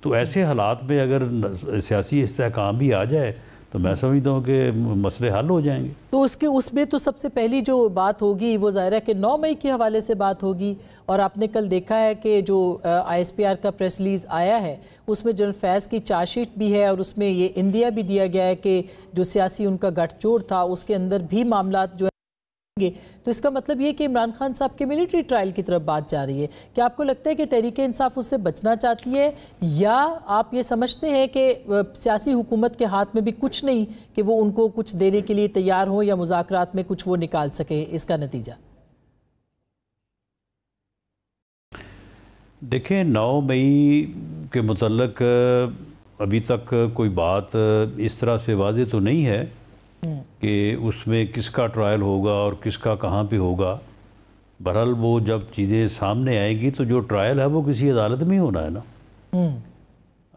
तो ऐसे हालात में अगर सियासी इस्तेहकाम भी आ जाए तो मैं समझता हूँ कि मसले हल हो जाएंगे। तो उसमें तो सबसे पहली जो बात होगी वो ज़ाहिर है कि 9 मई के हवाले से बात होगी। और आपने कल देखा है कि जो ISPR का प्रेस रिलीज़ आया है उसमें जनरल फैज़ की चार्जशीट भी है और उसमें ये इंदिया भी दिया गया है कि जो सियासी उनका गठजोड़ था उसके अंदर भी मामला जो है। तो इसका मतलब ये कि इमरान खान साहब के मिलिट्री ट्रायल की तरफ बात जा रही है। क्या आपको लगता है कि तहरीक इंसाफ उससे बचना चाहती है, या आप ये समझते हैं कि सियासी हुकूमत के हाथ में भी कुछ नहीं कि वो उनको कुछ देने के लिए तैयार हो या मुज़ाकरात में कुछ वो निकाल सके इसका नतीजा? देखें, 9 मई के मुतल्लक अभी तक कोई बात इस तरह से वाज़ेह तो नहीं है कि उसमें किसका ट्रायल होगा और किसका कहाँ पे होगा। बहरहाल वो जब चीज़ें सामने आएंगी तो जो ट्रायल है वो किसी अदालत में ही होना है ना।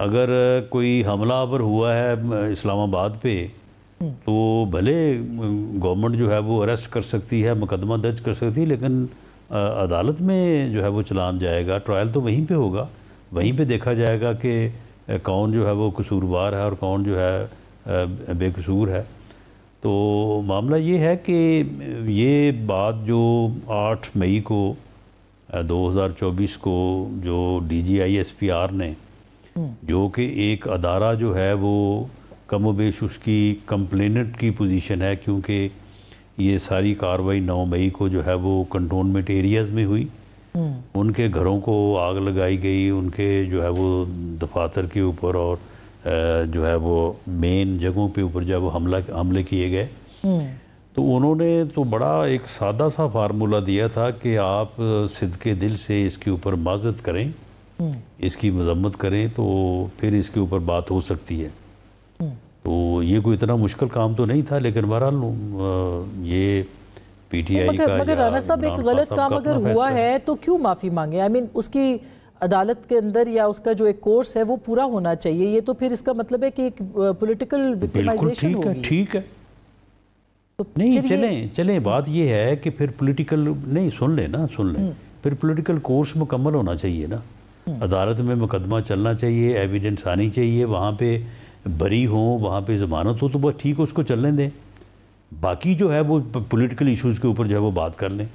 अगर कोई हमलावर हुआ है इस्लामाबाद पे तो भले गवर्नमेंट जो है वो अरेस्ट कर सकती है, मुकदमा दर्ज कर सकती है, लेकिन अदालत में जो है वो चलान जाएगा, ट्रायल तो वहीं पे होगा। वहीं पे देखा जाएगा कि कौन जो है वो कसूरवार है और कौन जो है बेकसूर है। तो मामला ये है कि ये बात जो 8 मई को 2024 को जो DGISPR ने, जो कि एक अदारा जो है वो कमोबेश उसकी कंप्लेनेंट की पोजीशन है, क्योंकि ये सारी कार्रवाई 9 मई को जो है वो कंटोनमेंट एरियाज़ में हुई। उनके घरों को आग लगाई गई, उनके जो है वो दफातर के ऊपर और जो है वो मेन जगहों पे ऊपर जो है वो हमले किए गए। तो उन्होंने तो बड़ा एक सादा सा फार्मूला दिया था कि आप सिद्के दिल से इसके ऊपर माज़रत करें, इसकी मजम्मत करें तो फिर इसके ऊपर बात हो सकती है। तो ये कोई इतना मुश्किल काम तो नहीं था, लेकिन बहरहाल ये PTI का, मगर राना साहब एक गलत काम अगर हुआ है तो क्यों माफ़ी मांगे? आई मीन उसकी अदालत के अंदर या उसका जो एक कोर्स है वो पूरा होना चाहिए। ये तो फिर इसका मतलब है कि एक पॉलिटिकल विक्टिमाइजेशन होगी। ठीक है, तो नहीं चलें बात ये है कि फिर पॉलिटिकल नहीं, सुन लें फिर पॉलिटिकल कोर्स मुकम्मल होना चाहिए ना। अदालत में मुकदमा चलना चाहिए, एविडेंस आनी चाहिए, वहाँ पे बरी हो, वहाँ पे ज़मानत हो तो बस ठीक है, उसको चलने दें। बाकी जो है वो पॉलिटिकल इश्यूज़ के ऊपर जो है वो बात कर लें।